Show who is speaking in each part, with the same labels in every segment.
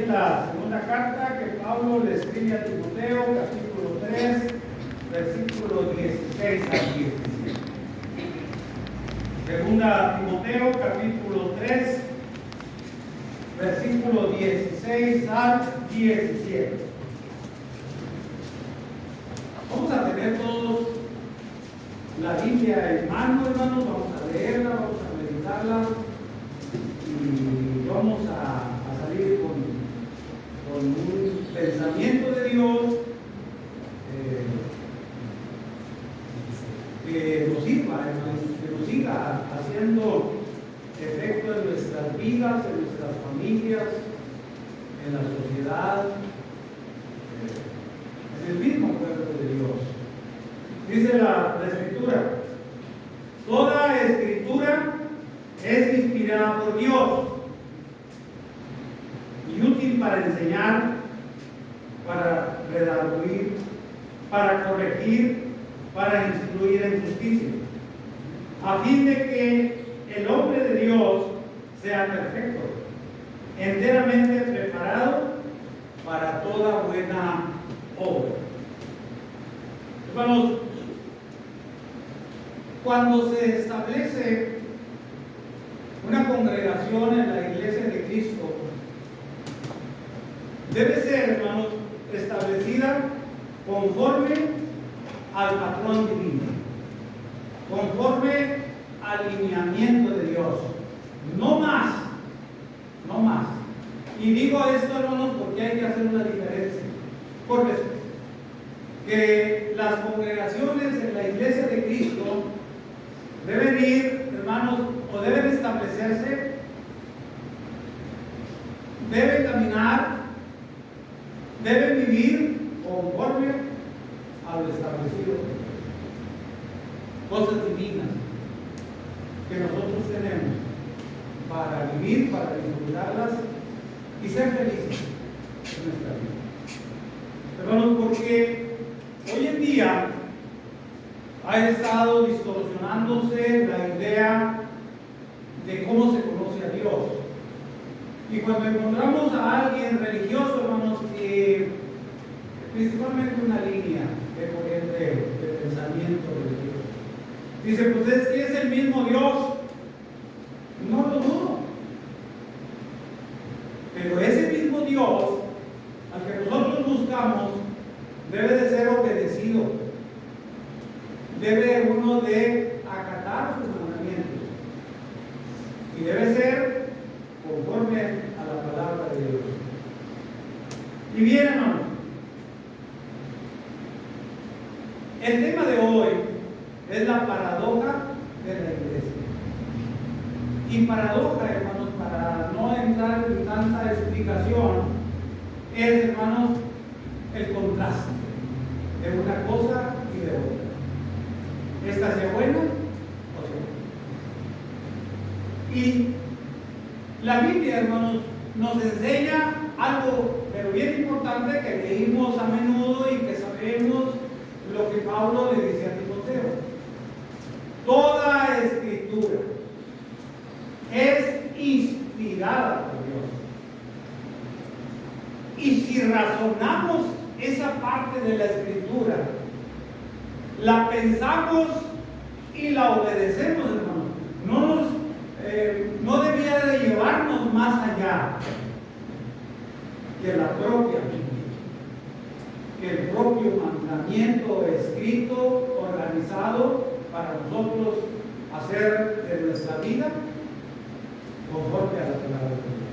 Speaker 1: en la segunda carta que Pablo le escribe a Timoteo, capítulo 3, versículos 16 al 17. Segunda Timoteo, capítulo 3, versículo 16 al 17. Vamos a tener todos la Biblia en mano, hermanos. Vamos a leerla, vamos a meditarla y vamos a salir con un pensamiento de Dios que nos sirva, que nos siga haciendo efecto en nuestras vidas, en nuestras familias, en la sociedad, en el mismo pueblo de Dios. Dice la Escritura: toda Escritura es inspirada por Dios y útil para enseñar, para redarguir, para corregir, para instruir en justicia, a fin de que el hombre de Dios sea perfecto, enteramente preparado para toda buena obra. Hermanos, cuando se establece una congregación en la iglesia de Cristo, debe ser, hermanos, establecida conforme al patrón divino, conforme al lineamiento de Dios, no más, no más. Y digo esto, hermanos, porque hay que hacer una diferencia, porque que las congregaciones en la iglesia de Cristo deben ir, hermanos, o deben establecerse, deben caminar, deben vivir conforme a lo establecido, cosas divinas que nosotros tenemos para vivir, para disfrutarlas y ser felices en nuestra vida. Hermanos, porque hoy en día ha estado distorsionándose la idea de cómo se conoce a Dios. Y cuando encontramos a alguien religioso, hermanos, que principalmente una línea de corriente de pensamiento religioso, dice, pues es que es el mismo Dios. No lo dudo. Pero ese mismo Dios al que nosotros buscamos debe de ser obedecido. Debe uno de acatar sus mandamientos. Y debe ser conforme a la palabra de Dios. Y bien, hermanos, el tema de hoy es la paradoja de la iglesia. Y paradoja, hermanos, para no entrar en tanta explicación, es, hermanos, el contraste de una cosa y de otra. Esta sea buena o sea buena. Y la Biblia, hermanos, nos enseña algo, pero bien importante, que leímos a menudo y que sabemos lo que Pablo le dice a Timoteo. Toda Escritura es inspirada por Dios. Y si razonamos esa parte de la Escritura, la pensamos y la obedecemos, hermano, no debía de llevarnos más allá que la propia Biblia, que el propio mandamiento escrito, organizado para nosotros hacer de nuestra vida conforme a la palabra de Dios.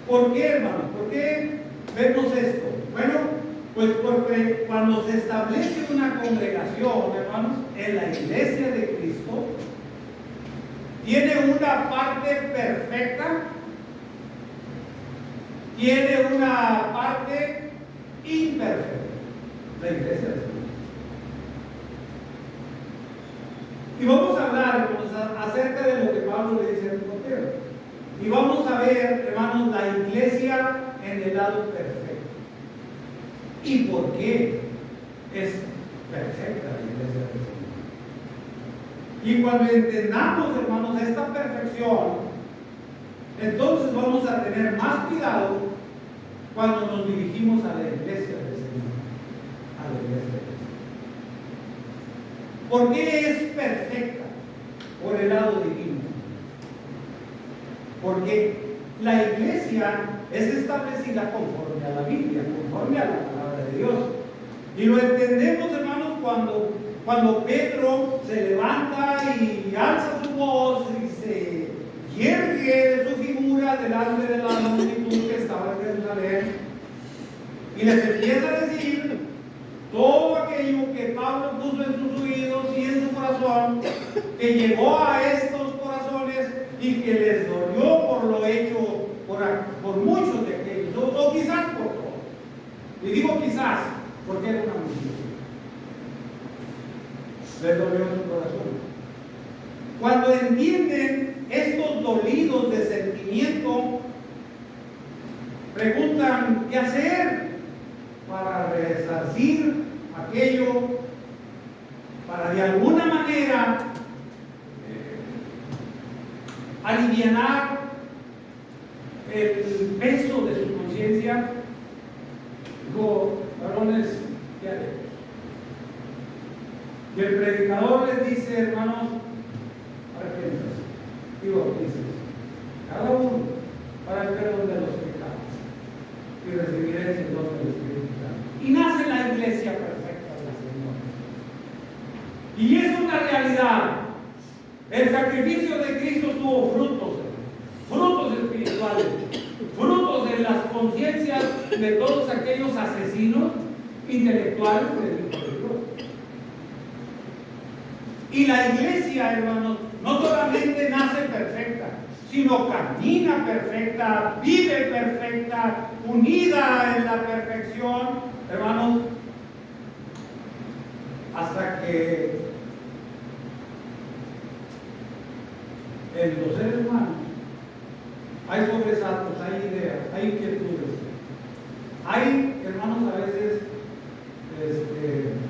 Speaker 1: ¿Por qué, hermanos? ¿Por qué vemos esto? Bueno, pues porque cuando se establece una congregación, hermanos, en la iglesia de Cristo, tiene una parte perfecta, tiene una parte imperfecta, la iglesia de Cristo. Y vamos a hablar, hermanos, acerca de lo que Pablo le dice a Timoteo. Y vamos a ver, hermanos, la iglesia en el lado perfecto. ¿Y por qué es perfecta la iglesia del Señor? Y cuando entendamos, hermanos, esta perfección, entonces vamos a tener más cuidado cuando nos dirigimos a la iglesia del Señor, a la iglesia del Señor. ¿Por qué es perfecta? Por el lado divino. Porque la iglesia es establecida conforme a la Biblia, conforme a la palabra de Dios. Y lo entendemos, hermanos, cuando Pedro se levanta y alza su voz y se yergue de su figura delante de la multitud que estaba en Jerusalén y les empieza a decir todo aquello que Pablo puso en sus oídos y en su corazón, que llegó a estos corazones y que les dolió por lo hecho por muchos de aquellos, o quizás por todos. Y digo quizás, porque era una multitud. Les dolió en su corazón. Cuando entienden estos dolidos de sentimiento, preguntan qué hacer para resarcir aquello, para de alguna manera alivianar el peso de su conciencia. Digo, varones, ¿qué haremos? Y el predicador les dice, hermanos, arrepiéntanse y bautícense, cada uno, para el perdón de los pecados, y recibiréis el don del Espíritu Santo. Y nace la iglesia perfecta del Señor. Y es una realidad. El sacrificio de Cristo tuvo frutos, frutos espirituales, frutos en las conciencias de todos aquellos asesinos intelectuales del Hijo de Dios. Y la iglesia, hermanos, no solamente nace perfecta, sino camina perfecta, vive perfecta, unida en la perfección, hermanos, hasta que en los seres humanos hay sobresaltos, hay ideas, hay inquietudes, hay, hermanos, a veces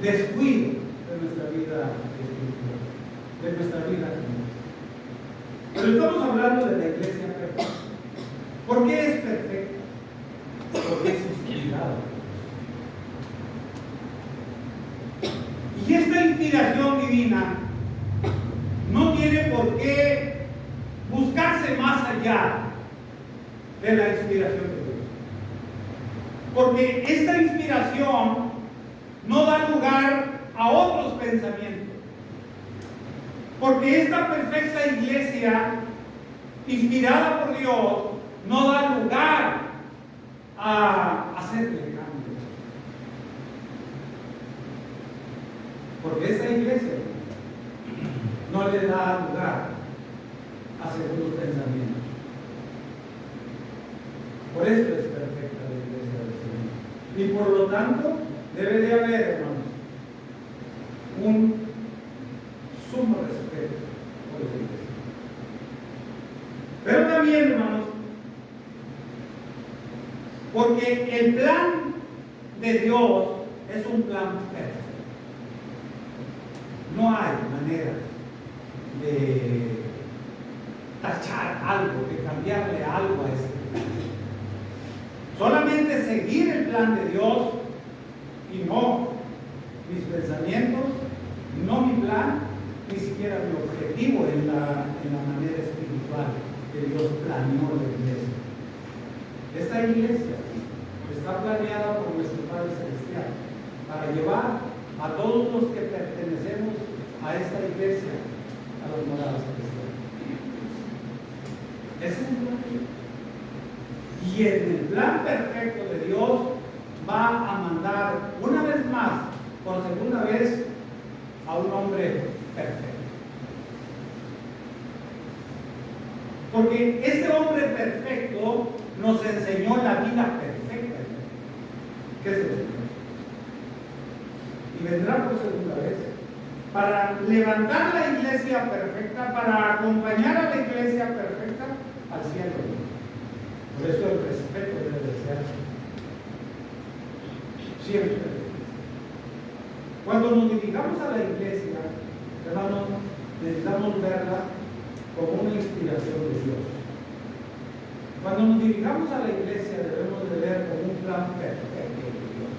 Speaker 1: descuido de nuestra vida espiritual, de nuestra vida común. Pero estamos hablando de la iglesia perfecta. ¿Por qué es perfecta? Porque es inspirada. Y esta inspiración divina no tiene por qué buscarse más allá de la inspiración de Dios. Porque esta inspiración no da lugar a otros pensamientos. Porque esta perfecta iglesia, inspirada por Dios, no da lugar a hacerle cambios. Porque esta iglesia no le da lugar a segundos pensamientos. Por eso es perfecta la iglesia del Señor. Y por lo tanto, debe de haber, hermanos, un sumo respeto por la iglesia. Pero también, hermanos, porque el plan de Dios es un plan perfecto. No hay manera de tachar algo, de cambiarle algo a este plan. Solamente seguir el plan de Dios y no mis pensamientos, no mi plan, ni siquiera mi objetivo en la manera espiritual que Dios planeó la iglesia. Esta iglesia está planeada por nuestro Padre Celestial para llevar a todos los que pertenecemos a esta iglesia a las moradas celestiales. Ese es el plan de Dios. Y en el plan perfecto de Dios va a mandar una vez más, por segunda vez, a un hombre perfecto. Porque este hombre perfecto nos enseñó la vida perfecta. ¿Qué es el Señor? Y vendrá por segunda vez para levantar la iglesia perfecta, para acompañar a la iglesia perfecta al cielo. Por eso el respeto debe ser siempre. Cuando nos dirigamos a la iglesia, hermanos, necesitamos verla como una inspiración de Dios. Cuando nos dirigamos a la iglesia debemos de ver como un plan perfecto de Dios.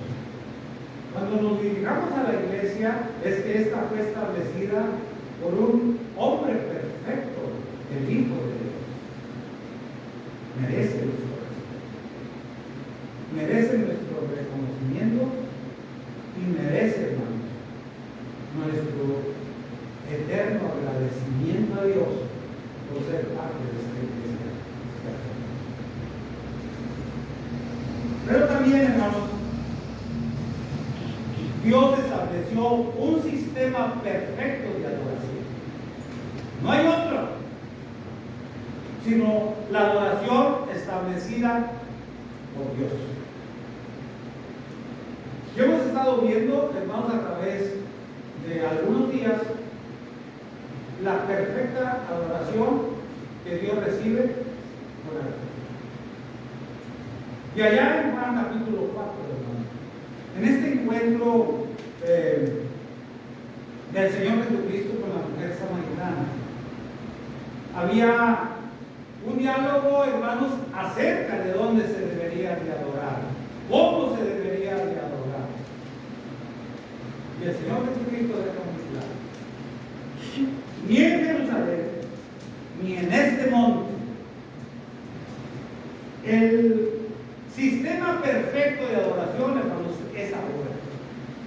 Speaker 1: Cuando nos dirigamos a la iglesia es que esta fue establecida por un hombre perfecto, el Hijo de Dios. Merece nuestro respeto, merece nuestro reconocimiento y merece, hermanos, nuestro eterno agradecimiento a Dios por ser parte de esta iglesia perfecta. Pero también, hermanos, Dios estableció un sistema perfecto de adoración. No hay otro, sino la adoración establecida por Dios. Y hemos estado viendo, hermanos, a través de algunos días, la perfecta adoración que Dios recibe por la vida. Y allá en Juan capítulo 4, hermanos, en este encuentro del Señor Jesucristo con la mujer samaritana, había un diálogo, hermanos, acerca de dónde se debería de adorar, cómo se debería de adorar. Y el Señor Jesucristo deja muy claro: ni en Jerusalén, ni en este monte. El sistema perfecto de adoración, hermanos, es ahora,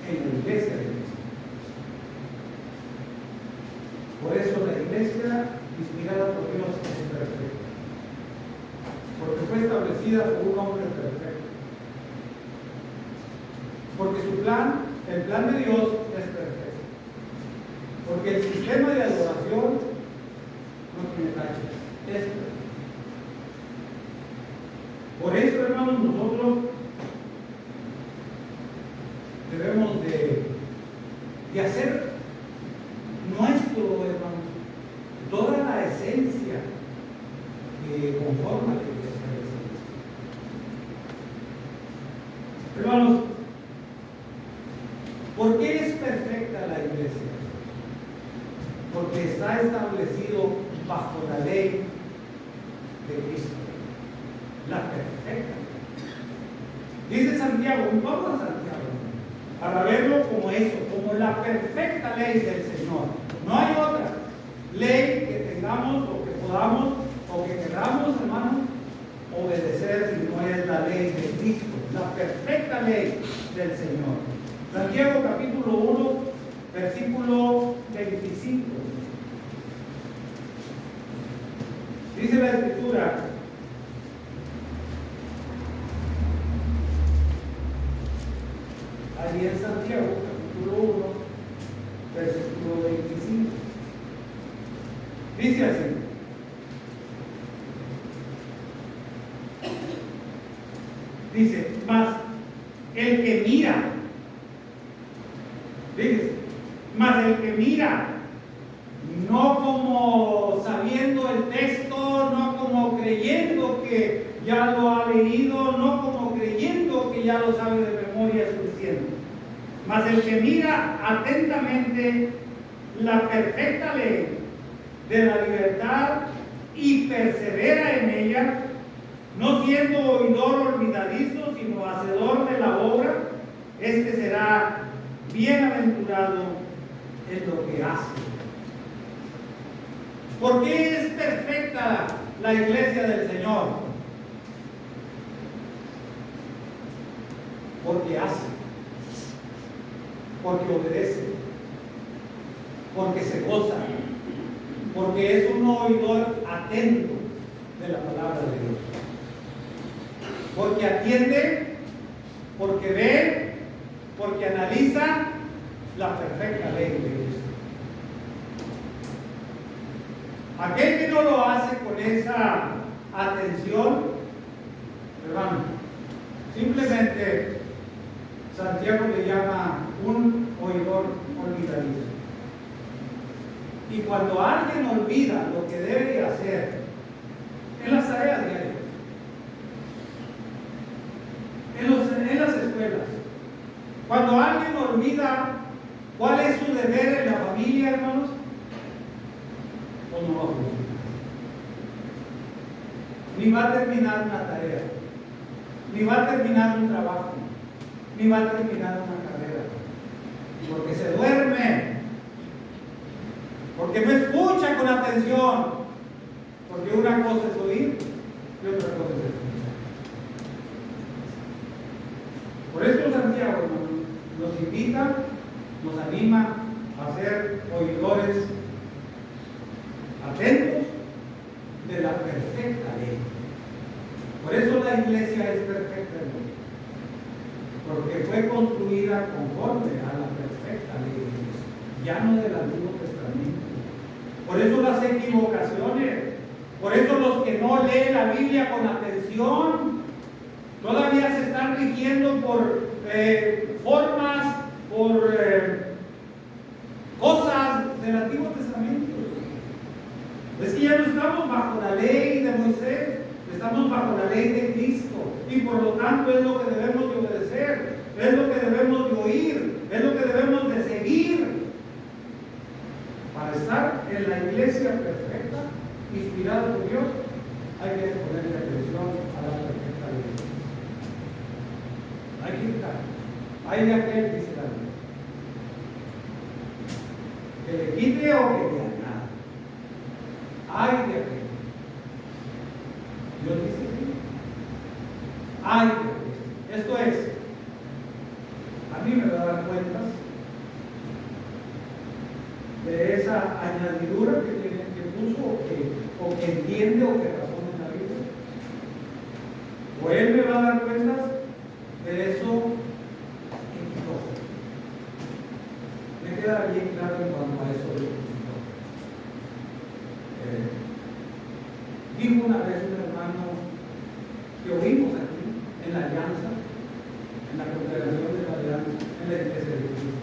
Speaker 1: en la iglesia de Cristo. Por eso la iglesia inspirada por Dios es perfecta, porque fue establecida por un hombre perfecto, porque su plan, el plan de Dios es perfecto, porque el sistema de adoración no tiene tachas, es perfecto. Por eso, hermanos, nosotros debemos de hacer nuestro, hermanos, toda la esencia que conforma la iglesia de Cristo. Hermanos, ¿por qué es perfecta la iglesia? Porque está establecido bajo la ley de Cristo, la perfecta. Dice Santiago, vamos a Santiago, para verlo como eso, como la perfecta ley del Señor. No hay otra ley que tengamos o que podamos o que queramos, hermanos, obedecer si no es la ley de Cristo, la perfecta ley del Señor. Santiago capítulo 1, versículo 25. Dice la Escritura: ahí en Santiago capítulo 1, versículo 25. Dice así: dice, mas el que mira, fíjese, mas el que mira, no como sabiendo el texto, no como creyendo que ya lo ha leído, no como creyendo que ya lo sabe de memoria suficiente, mas el que mira atentamente la perfecta ley de la libertad y persevera en ella, no siendo oidor olvidadizo, sino hacedor de la obra, este será bienaventurado en lo que hace. ¿Por qué es perfecta la iglesia del Señor? Porque hace, porque obedece, porque se goza, porque es un oidor atento de la palabra de Dios, porque atiende, porque ve, porque analiza la perfecta ley de Dios. Aquel que no lo hace con esa atención, hermano, simplemente Santiago le llama un oidor olvidadizo. Y cuando alguien olvida lo que debe hacer en las tareas diarias, en las escuelas, cuando alguien olvida cuál es su deber en la familia, hermanos, pues no va a funcionar. ni va a terminar una tarea, ni va a terminar un trabajo, ni va a terminar una carrera, porque se duerme, porque no escucha con atención, porque una cosa es oír y otra cosa es escuchar. Por eso Santiago nos invita, nos anima a ser oidores atentos de la perfecta ley. Por eso la iglesia es perfecta, porque fue construida conforme a la perfecta ley de Dios, ya no del Antiguo Testamento. Por eso las equivocaciones, por eso los que no leen la Biblia con atención todavía se están rigiendo por formas, por cosas del Antiguo Testamento. Es que ya no estamos bajo la ley de Moisés, estamos bajo la ley de Cristo, y por lo tanto es lo que debemos de obedecer, es lo que debemos de oír, es lo que debemos de seguir para estar en la iglesia perfecta, inspirada por Dios. Hay que ponerle atención a la perfecta ley. Hay que quitar. Hay de aquel, dice la Biblia, que le quite o que le añada. Hay de aquel. Dios dice sí. Hay de aquel. Esto es, a mí me va a dar cuentas de esa añadidura que puso o que entiende o que razona en la Biblia. O él me va a dar cuentas de eso que quitó. Me queda bien claro en cuanto a eso de lo que quitó. Dijo una vez un hermano que oímos aquí en la alianza, en la congregación de la alianza, en la iglesia de Cristo,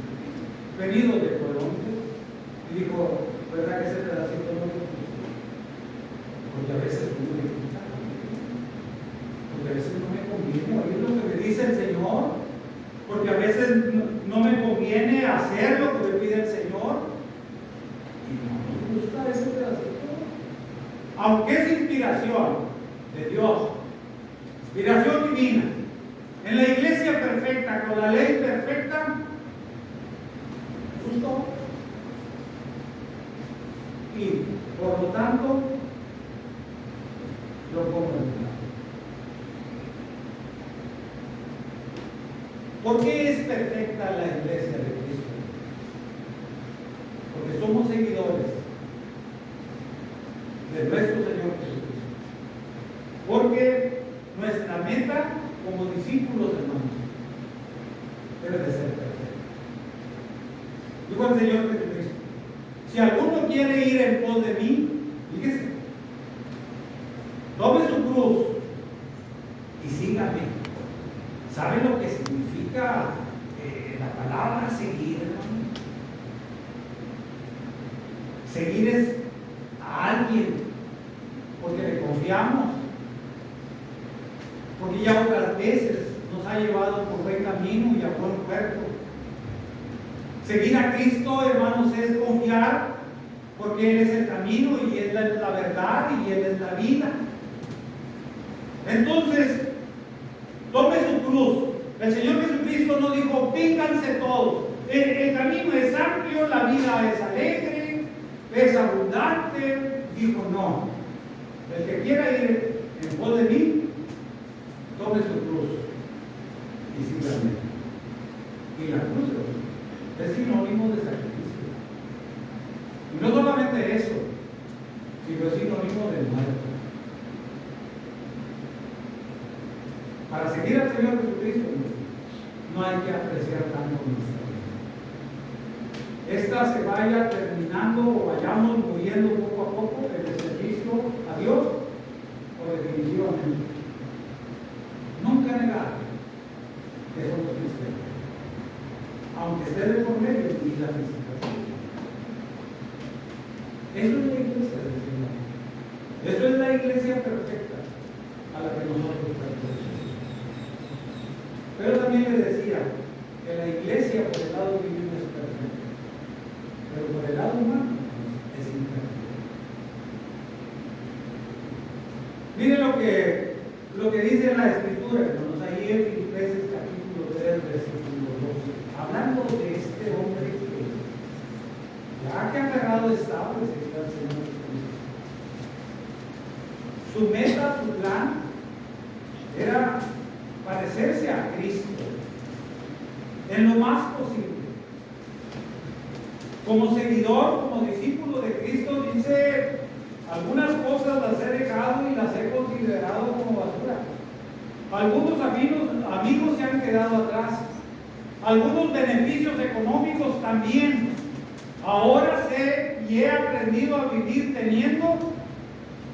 Speaker 1: venido de Colombia, y dijo, ¿verdad que ese pedacito no me gusta? Porque a veces no me gusta, porque a veces no me conviene oír lo que me dice el Señor, porque a veces no me conviene hacer lo que me pide el Señor, y no me gusta ese pedacito. Aunque es inspiración de Dios, inspiración divina, en la iglesia perfecta, con la ley perfecta, justo, y por lo tanto lo pongo en lugar. ¿Por qué es perfecta la iglesia de Cristo? Porque somos seguidores de nuestro Señor Jesucristo. Porque nuestra meta como discípulos, hermanos, debe de ser perfecta. Dijo el Señor Jesucristo, si alguno quiere ir en pos de mí, fíjese, tome su cruz y sígame. ¿Sabe lo que significa la palabra seguir, hermano? Seguir es a alguien porque le confiamos, porque ya otras veces nos ha llevado por buen camino y a buen puerto. Seguir a Cristo, hermanos, es confiar, porque Él es el camino y Él es la verdad y Él es la vida. Entonces, tome su cruz. El Señor Jesucristo nos dijo, vénganse todos. El camino es amplio, la vida es alegre, es abundante. Dijo, no. El que quiera ir en pos de mí, tome su cruz y síganme. Y la cruz es sinónimo de sacrificio. Y no solamente eso, sino es sinónimo de muerte. Para seguir al Señor Jesucristo no hay que apreciar tanto nuestra vida. Esta se vaya terminando o vayamos muriendo poco a poco en el servicio a Dios, o definitivamente nunca negar que somos cristianos, aunque esté de por medio de vida física. Eso es la iglesia del Señor. Eso es la iglesia perfecta a la que nosotros pertenecemos. Pero también le decía que la iglesia por el lado divino es perfecta, pero por el lado humano es imperfecta. Mire lo lo que dice la Escritura, hermanos, ahí en Filipenses capítulo 3, versículo 12, hablando de este hombre que ya que aferrado estaba de seguir al Señor Jesucristo. Su meta, su plan, era parecerse a Cristo en lo más posible. Como seguidor, como discípulo de Cristo, dice: algunas cosas las he dejado y las he considerado como basura. Algunos amigos se han quedado atrás. Algunos beneficios económicos también. Ahora sé y he aprendido a vivir teniendo,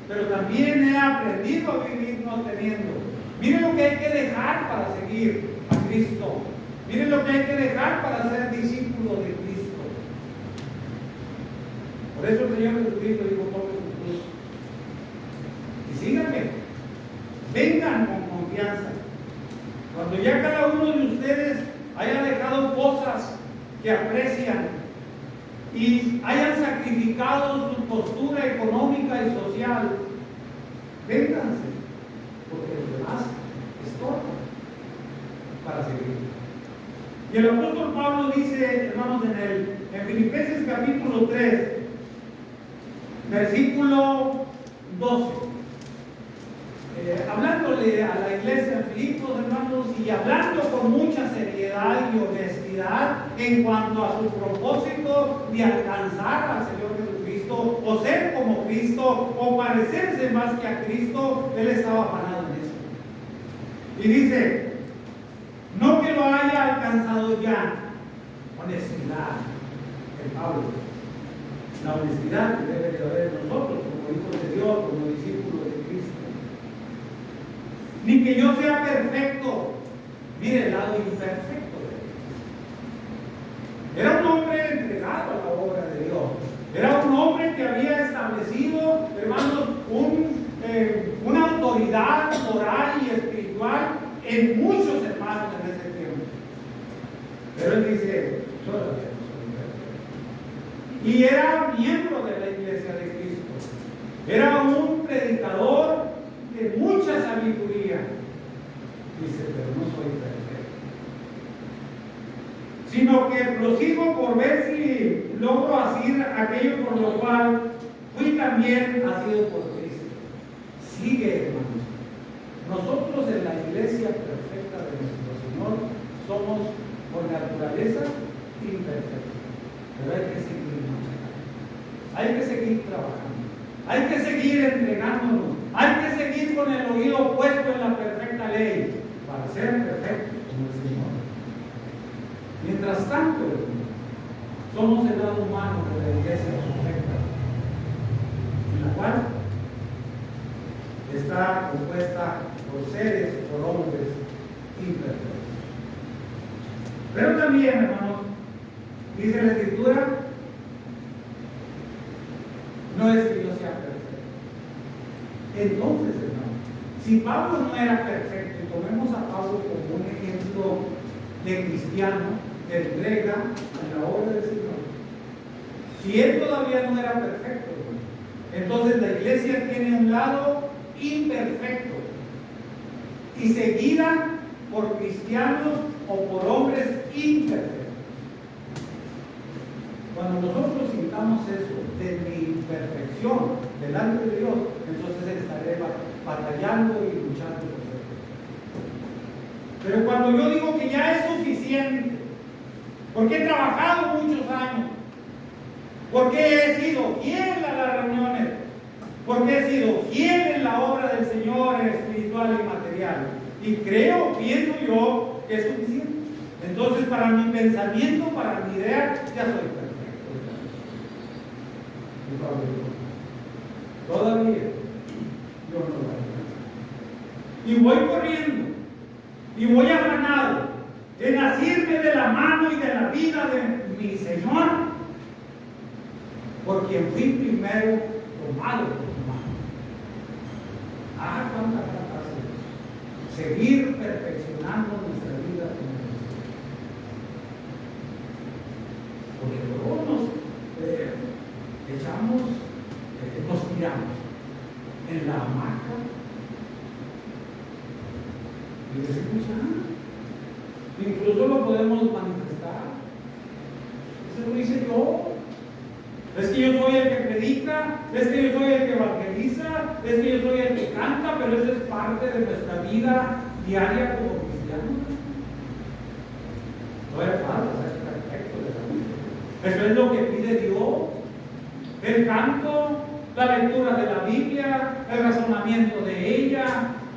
Speaker 1: pero también he aprendido a vivir no teniendo. Miren lo que hay que dejar para seguir a Cristo. Miren lo que hay que dejar para ser discípulo de Cristo. Por eso el Señor Jesucristo dijo: tomen su cruz y síganme. Vengan con confianza. Cuando ya cada uno de ustedes haya dejado cosas que aprecian y hayan sacrificado su postura económica y social, vénganse, porque los demás estorban para seguir. Y el apóstol Pablo dice, hermanos, en Filipenses capítulo 3, versículo 12, hablándole a la iglesia de Filipos, hermanos, y hablando con mucha seriedad y honestidad en cuanto a su propósito de alcanzar al Señor Jesucristo, o ser como Cristo, o parecerse más que a Cristo. Él estaba afanado en eso. Y dice: no que lo haya alcanzado ya. Honestidad, el Pablo. La honestidad que debe de haber en nosotros como hijos de Dios, como discípulos de Cristo. Ni que yo sea perfecto. Mire el lado imperfecto de Dios. Era un hombre entregado a la obra de Dios. Era un hombre que había establecido, hermanos, una autoridad moral y espiritual en muchos hermanos en ese tiempo. Pero él dice: todavía no soy perfecto. Y era miembro de la iglesia de Cristo. Era un predicador de mucha sabiduría. Dice: pero no soy perfecto, sino que prosigo por ver si logro hacer aquello por lo cual fui también nacido por Cristo. Sigue, hermanos. Nosotros en la iglesia perfecta de nuestro Señor somos por naturaleza imperfectos, pero hay que seguir machacando, hay que seguir trabajando, hay que seguir entregándonos, hay que seguir con el oído puesto en la perfecta ley para ser perfectos como el Señor. Mientras tanto, somos el lado humano de la iglesia perfecta, en la cual está compuesta por seres, por hombres imperfectos. Pero también, hermanos, dice la Escritura, no es que yo sea perfecto. Entonces, hermanos, si Pablo no era perfecto, y tomemos a Pablo como un ejemplo de cristiano, de entrega en la obra del Señor, si él todavía no era perfecto, entonces la iglesia tiene un lado imperfecto y seguida por cristianos o por hombres imperfectos. Cuando nosotros sintamos eso de mi imperfección delante de Dios, entonces estaré batallando y luchando por ser perfecto. Pero cuando yo digo que ya es suficiente, porque he trabajado muchos años, porque he sido fiel a las reuniones, porque he sido fiel en la obra del Señor espiritual y material, y pienso yo que es suficiente. Entonces, para mi pensamiento, para mi idea, ya soy perfecto. Todavía yo no lo alcanzo. Y voy corriendo, y voy afanado en asirme de la mano y de la vida de mi Señor, por quien fui primero tomado por su mano. Cuánta capacidad. Seguir perfeccionando nuestra vida con Dios. Porque luego nos tiramos en la hamaca Y decimos, incluso lo podemos manifestar. Eso lo hice yo. Es que yo soy el que predica, es que yo soy el que evangeliza, es que yo soy el que canta, pero eso es parte de nuestra vida diaria como cristianos. No es falta ser perfecto de la vida. Eso es lo que pide Dios. El canto, la lectura de la Biblia, el razonamiento de ella,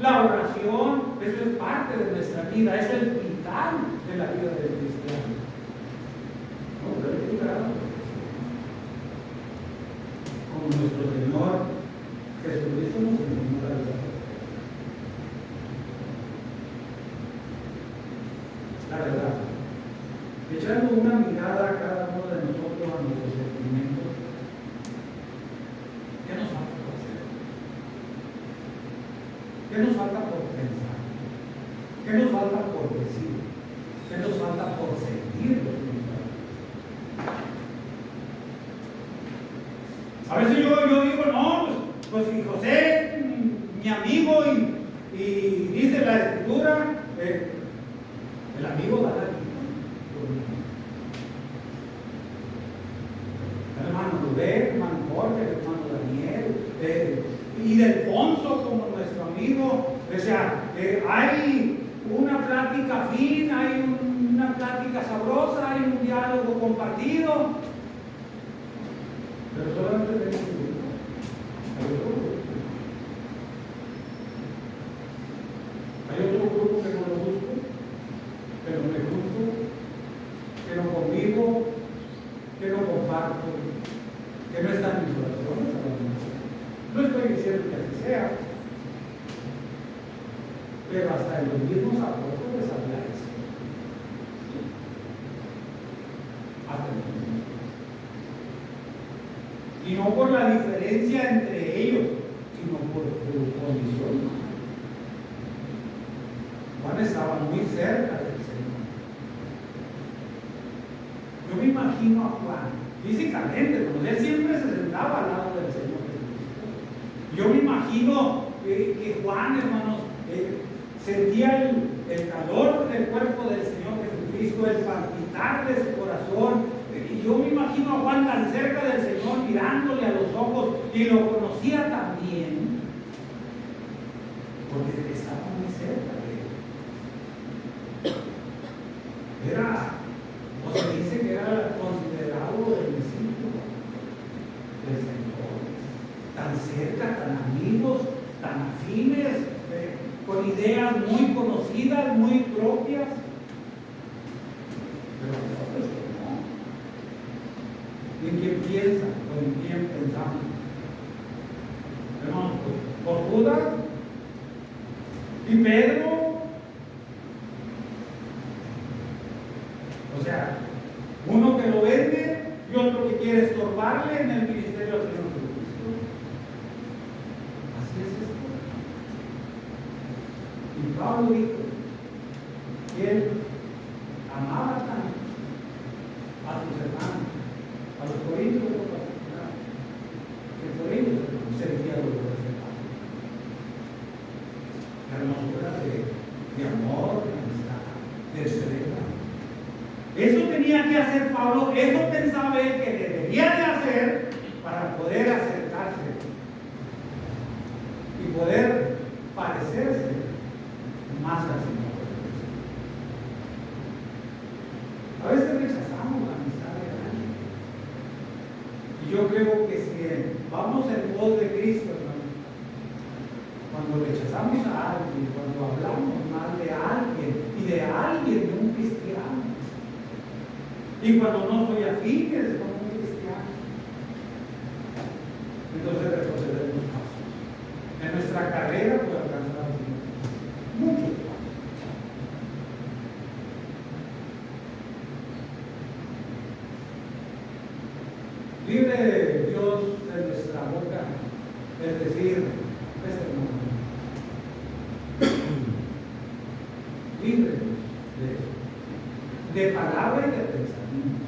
Speaker 1: la oración, eso es parte de nuestra vida, eso es vital de la vida del cristiano. No, pero es claro. Como nuestro Señor Jesucristo nos enseñó la vida. La verdad, echando una mirada a cada uno de nosotros a nuestros sentimientos, ¿qué nos falta por hacer? ¿Qué nos falta por pensar? ¿Qué nos falta por decir? ¿Qué nos falta por sentir los mismos? A veces yo digo, no, pues si José, mi amigo, y dice la Escritura, el amigo da la vida. El hermano Rubén, el hermano Jorge, el hermano Daniel, y Delfonso como nuestro amigo. O sea, hay una plática fina, hay una plática sabrosa, hay un diálogo compartido. Pero solamente tenemos un grupo. Hay otro grupo que no lo busco, que no me gusto, que no convivo, que no comparto, que no está en mis oraciones. No estoy diciendo que así sea, pero hasta en los mismos apóstoles había eso. Hasta en los mismos. Y no por la diferencia entre ellos, sino por su condición. Juan estaba muy cerca del Señor. Yo me imagino a Juan, físicamente, porque él siempre se sentaba al lado del Señor Jesucristo. Yo me imagino que Juan, hermanos, sentía el calor del cuerpo del Señor Jesucristo, el palpitar de su corazón. Y yo me imagino a Juan tan cerca del Señor, mirándole a los ojos, y lo conocía también, porque estaba muy cerca de él. O se dice que era considerado el discípulo del Señor, tan cerca, tan amigos, tan afines, con ideas muy conocidas, muy propias. Pero nosotros no. ¿En quién piensa o en quién pensamos? Hermanos, por Judas y Pedro. O sea, uno que lo vende y otro que quiere estorbarle en el ministerio del Señor Jesucristo. Así es esto. Y Pablo dijo que él amaba tanto a sus hermanos, a los corintios en particular, que por ellos sentía dolor de Pablo. La hermosura de amor, de amistad, de entrega. Eso tenía que hacer Pablo, eso pensaba él que debería de hacer para poder acercarse y poder parecerse más al Señor. A veces rechazamos la amistad de alguien. Y yo creo que si vamos en pos de Cristo, hermano, cuando rechazamos a alguien, cuando hablamos mal de alguien y de alguien, de un cristiano, y cuando no soy afines con un cristiano, entonces retrocedemos pasos en nuestra carrera por alcanzar al Señor. Muchos pasos. Libre Dios de nuestra boca, es decir, este hermano. Libre de eso. De palabra y de pensamiento.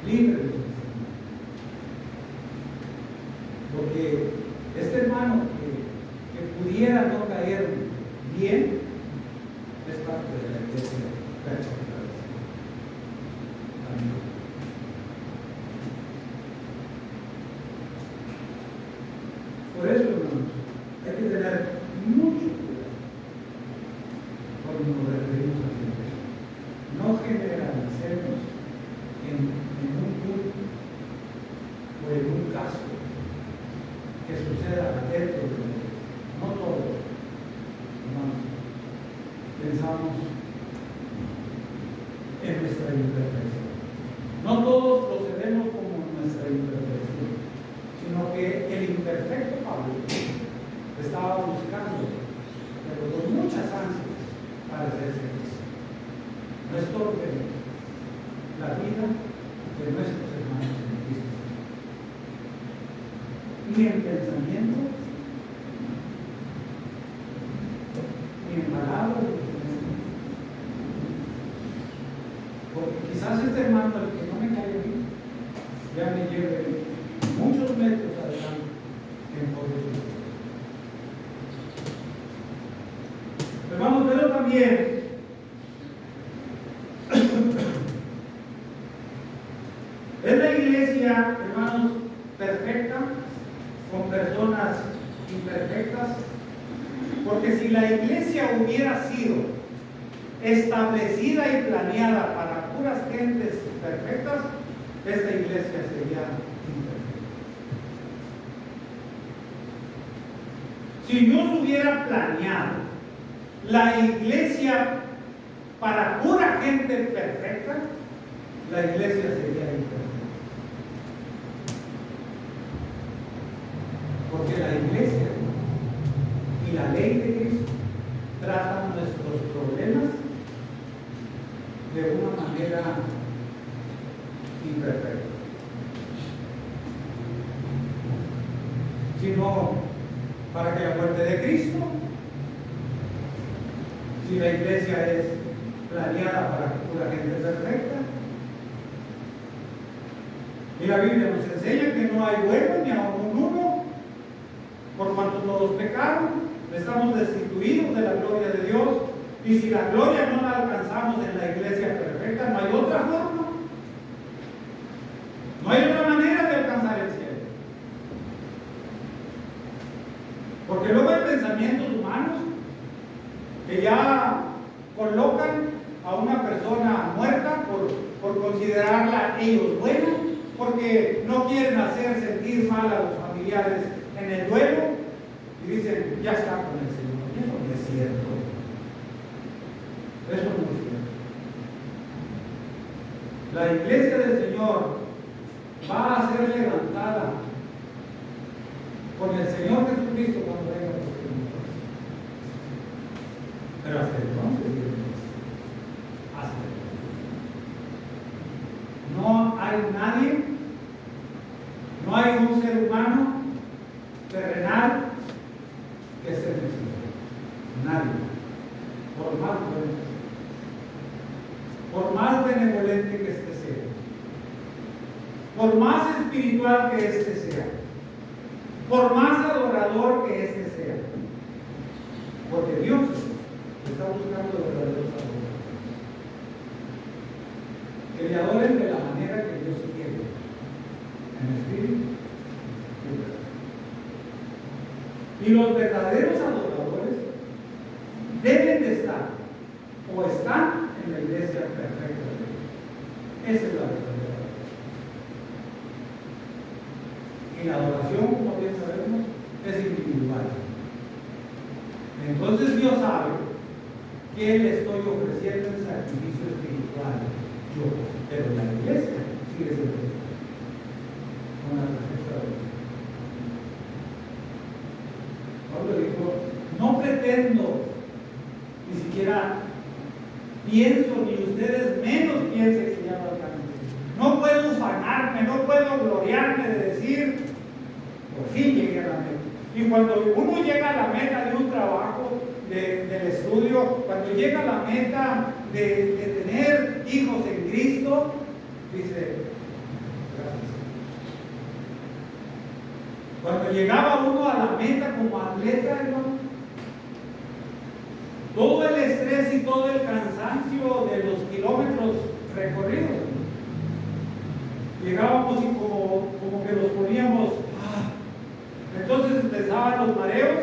Speaker 1: Libre de pensamiento. Porque este hermano que pudiera no caer bien, es parte de la iglesia perfecta del Señor. Amén. Por eso, hermanos, hay que tener mucho cuidado cuando nos referimos a la iglesia. No generalicemos en un culto o en un caso que suceda dentro de la iglesia. No todos, hermanos, pensamos en nuestra imperfección. No todos procedemos como nuestra imperfección, sino que el imperfecto Pablo estaba buscando, pero con muchas ansias, para hacerse Cristo. No estorbe la vida de nuestros hermanos en Cristo, ni en pensamiento, ni en palabra, porque quizás este hermano, el que no me cae bien, ya me lleve muchos metros adelante en pos de Cristo. Hermanos, pero también es la iglesia, hermanos, perfecta, con personas imperfectas, porque si la iglesia hubiera sido establecida y planeada para puras gentes perfectas, esta iglesia sería imperfecta. Si Dios hubiera planeado la iglesia para pura gente perfecta, la iglesia sería imperfecta. Porque la iglesia y la ley de Cristo tratan nuestros problemas de una manera imperfecta. Sino para que la muerte de Cristo, si la iglesia es planeada para pura gente perfecta, y la Biblia nos enseña que no hay bueno ni aun uno, por cuanto todos pecaron, estamos destituidos de la gloria de Dios, y si la gloria no la alcanzamos en la iglesia perfecta, no hay otra forma, no hay otra manera de alcanzar el cielo. Porque luego hay pensamientos humanos que ya colocan a una persona muerta por considerarla ellos buena, porque no quieren hacer sentir mal a los familiares en el duelo, y dicen, ya está con el Señor. Y eso no es cierto. Eso no es cierto. La iglesia del Señor va a ser levantada con el Señor Jesucristo cuando venga por su mundo. Pero hasta entonces, hasta entonces, no hay nadie, no hay un ser humano terrenal que se necesite. Nadie. Por más bueno que sea, por más benevolente que éste sea, por más espiritual que éste sea, por más adorador que éste sea, porque Dios está buscando verdaderos adoradores que le adoren de la manera que Dios quiere, en espíritu y verdad. Y los verdaderos adoradores deben de estar o están en la iglesia perfecta de Dios. Esa es la verdadera adoración. Y la adoración, como bien sabemos, es individual. Entonces Dios sabe que le estoy ofreciendo el sacrificio espiritual yo, pero la iglesia sigue siendo con la perfecta adoración. Pablo dijo, no pretendo, ni siquiera pienso, ni ustedes menos piensen que ya lo alcancé. No puedo ufanarme, no puedo gloriarme de decir, por fin llegué a la meta. Y cuando uno llega a la meta de un trabajo, del estudio, cuando llega a la meta de tener hijos en Cristo, dice, gracias. Cuando llegaba uno a la meta como atleta, hermano, estrés y todo el cansancio de los kilómetros recorridos. Llegábamos y como que nos poníamos, entonces empezaban los mareos,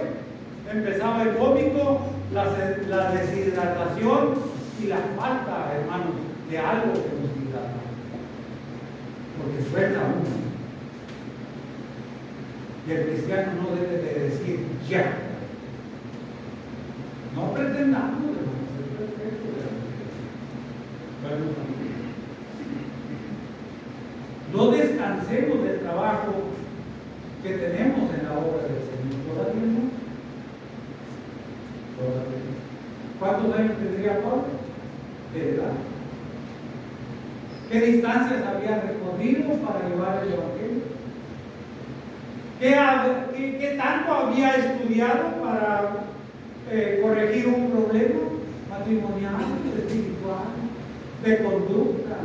Speaker 1: empezaba el vómito, la deshidratación y la falta, hermanos, de algo que nos hidrata. Porque suelta uno. Y el cristiano no debe de decir ya. No pretendamos, hermanos, es perfecto. No descansemos del trabajo que tenemos en la obra del Señor. ¿Todavía no? Todavía no. ¿Cuántos años tendría Pablo? De edad. ¿Qué distancias había recorrido para llevar el Evangelio? ¿Qué tanto había estudiado para corregir un problema matrimonial, espiritual, de conducta?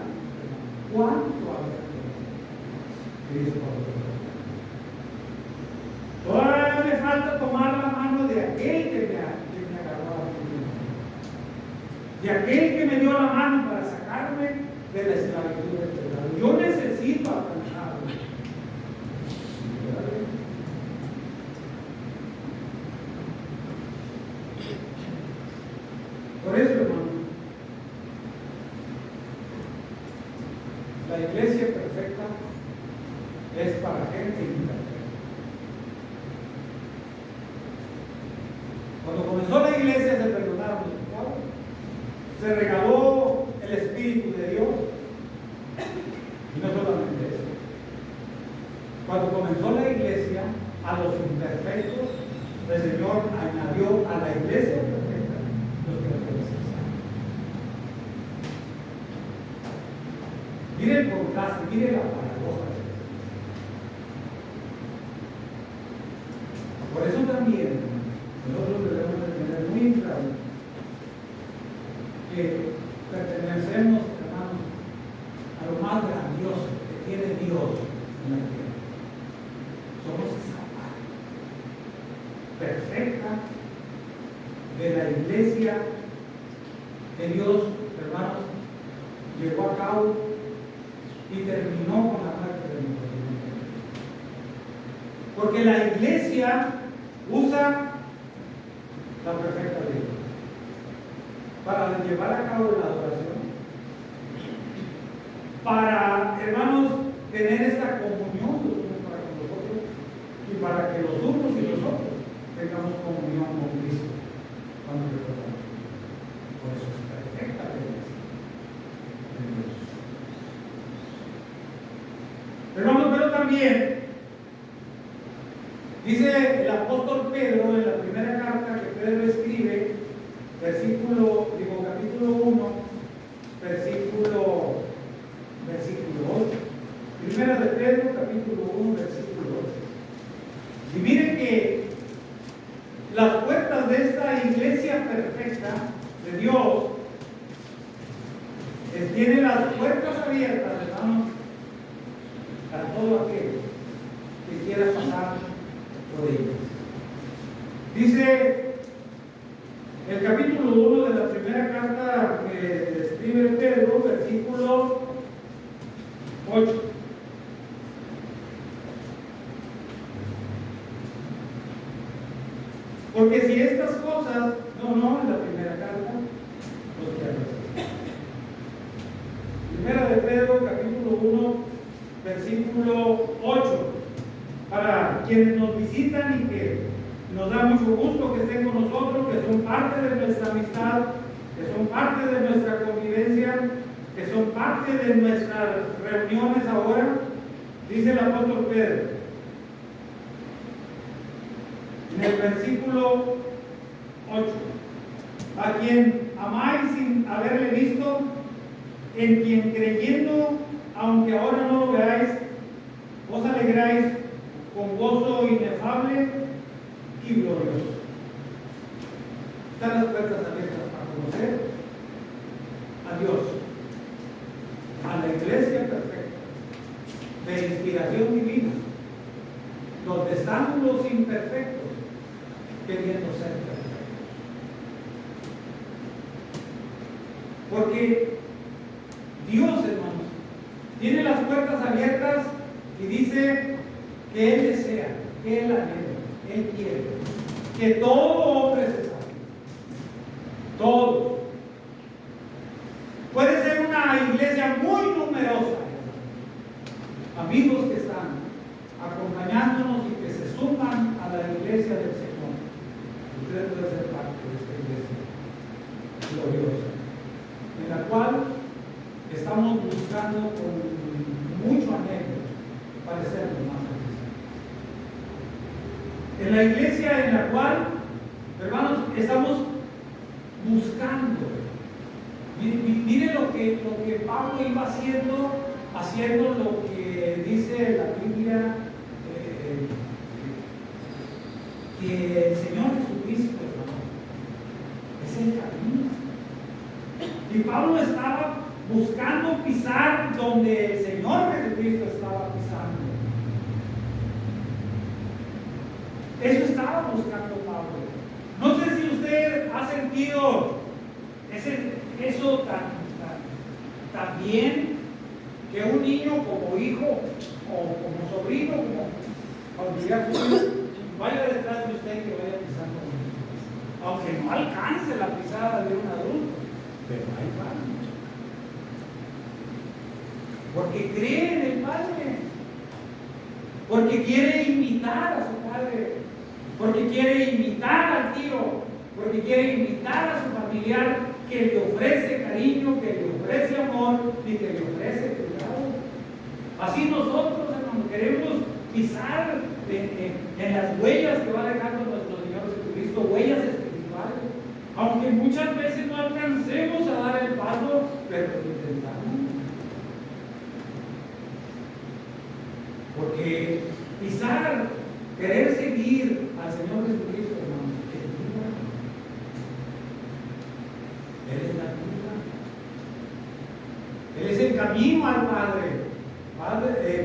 Speaker 1: ¿Cuánto había? Todavía me falta tomar la mano de aquel que me agarró a mí, de aquel que me dio la mano para sacarme de la esclavitud del pecado. Yo necesito alcanzarlo. Por eso, hermano, la iglesia perfecta es para gente imperfecta. Cuando comenzó la iglesia se perdonaron los pecados, se regaló el Espíritu de Dios, y no solamente eso. Cuando comenzó la iglesia, a los imperfectos, el Señor añadió a la iglesia perfecta los que la necesitan. Mire el contraste, mire la paradoja. Por eso también nosotros debemos de tener muy claro que pertenecemos, hermanos, a lo más grandioso que tiene Dios en la tierra. Somos esa parte perfecta de la iglesia que Dios, hermanos, llevó a cabo y terminó con la muerte de nuestro Señor. Porque la iglesia usa la perfecta ley para llevar a cabo la adoración, para, hermanos, tener esta comunión los unos para con los otros y para que los unos y los otros tengamos comunión con Cristo cuando recordamos. Por eso es perfecta la iglesia de Dios. Hermanos, pero también dice el apóstol Pedro en la primera carta que Pedro escribe, capítulo 1, versículo 8. Primera de Pedro, capítulo 1, versículo 8. Y miren que las puertas de esta iglesia perfecta de Dios tienen las puertas abiertas, hermanos, para todo aquel que quiera pasar por ellas. Dice el capítulo 1 de la primera carta que escribe Pedro, versículo 8. Porque si estas cosas, no, en la primera carta, los que primera de Pedro, capítulo 1, versículo 8. Para quienes nos visitan y que nos da mucho gusto que estén con nosotros, que son parte de nuestra amistad, que son parte de nuestra convivencia, que son parte de nuestras reuniones ahora, dice el apóstol Pedro, en el versículo 8, a quien amáis sin haberle visto, en quien creyendo, aunque ahora no lo veáis, os alegráis con gozo inefable y glorioso. Están las puertas abiertas para conocer a Dios, a la iglesia perfecta, de inspiración divina, donde están los imperfectos queriendo ser perfectos. Porque Dios, hermanos, tiene las puertas abiertas y dice que Él desea, que Él anhela, Él quiere que todo hombre se salve. Todos. Puede ser una iglesia muy numerosa, amigos que están acompañándonos y que se suman a la iglesia del Señor. Usted puede ser parte de esta iglesia gloriosa, en la cual estamos buscando con mucho anhelo parecernos más a Cristo. En la iglesia en la cual, hermanos, estamos buscando. Mire lo que Pablo iba haciendo lo que dice la Biblia, que el Señor Jesucristo, hermano, es el camino. Y Pablo estaba buscando pisar donde el Señor Jesucristo estaba pisando. Eso estaba buscando Pablo. No sé si usted ha sentido eso tan bien, que un niño como hijo o como sobrino, como familiar suyo, vaya detrás de usted y que vaya pisando, aunque no alcance la pisada de un adulto, pero ahí va, porque cree en el Padre, porque quiere imitar a su Padre, porque quiere imitar al tío, porque quiere imitar a su familiar que le ofrece cariño, que le ofrece amor y que le ofrece cuidado. Así nosotros, hermanos, queremos pisar en las huellas que va dejando nuestro Señor Jesucristo, huellas espirituales, aunque muchas veces no alcancemos a dar el paso, pero lo intentamos. Porque pisar, querer seguir al Señor Jesucristo, hermanos, es vida. Él es la vida. Él es el camino al Padre.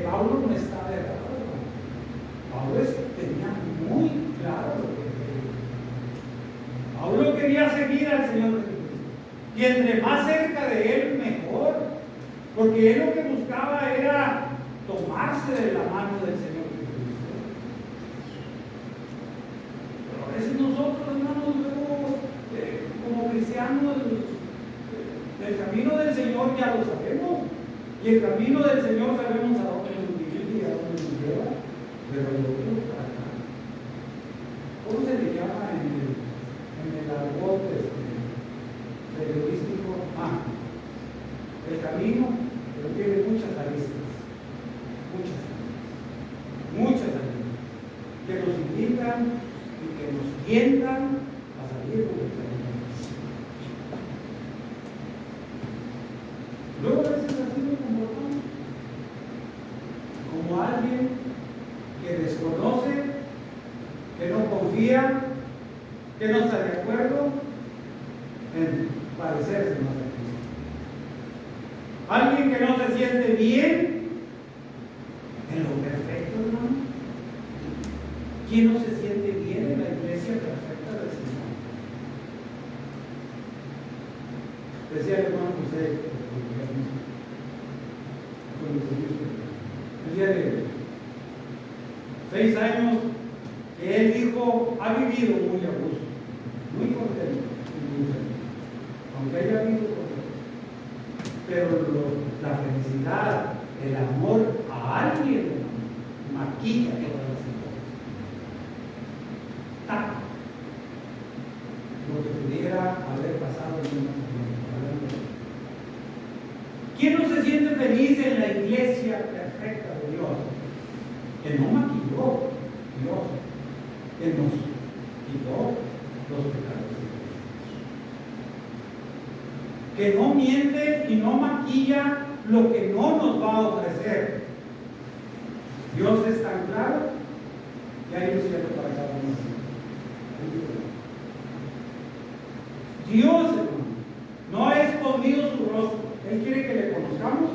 Speaker 1: Pablo no está errado. Pablo tenía muy claro lo que quería. Pablo quería seguir al Señor Jesucristo. Y entre más cerca de Él, mejor. Porque él lo que buscaba era tomarse de la mano del Señor Jesucristo. Pero a veces nosotros, hermanos, luego, como cristianos, del camino del Señor ya lo sabemos. Y el camino del Señor sabemos a dónde nos dirige y a dónde nos lleva. Pero el otro para acá. ¿Cómo se le llama en el argot periodístico? El camino, pero tiene muchas aristas. Muchas aristas. Que nos indican y que nos tientan a salir por el camino. Luego a veces así nos comportamos como alguien que desconoce, que no confía, que no está de acuerdo en parecerse más a Cristo. Alguien que no se siente bien en lo perfecto, hermano. ¿Quién no se siente bien en la iglesia perfecta del Señor? Decía el hermano José, el día de 6 años, que él dijo, ha vivido muy a gusto, muy contento, aunque haya vivido contento. Pero la felicidad, el amor a alguien, maquilla todas las cosas. Tapa lo que pudiera haber pasado en una familia. ¿Quién no se siente feliz en la iglesia perfecta de Dios? Que no maquilló Dios, que nos quitó los pecados. Que no miente y no maquilla lo que no nos va a ofrecer. Dios es tan claro que hay un cielo para cada uno. Dios, hermano, no ha escondido su rostro. Él quiere que le conozcamos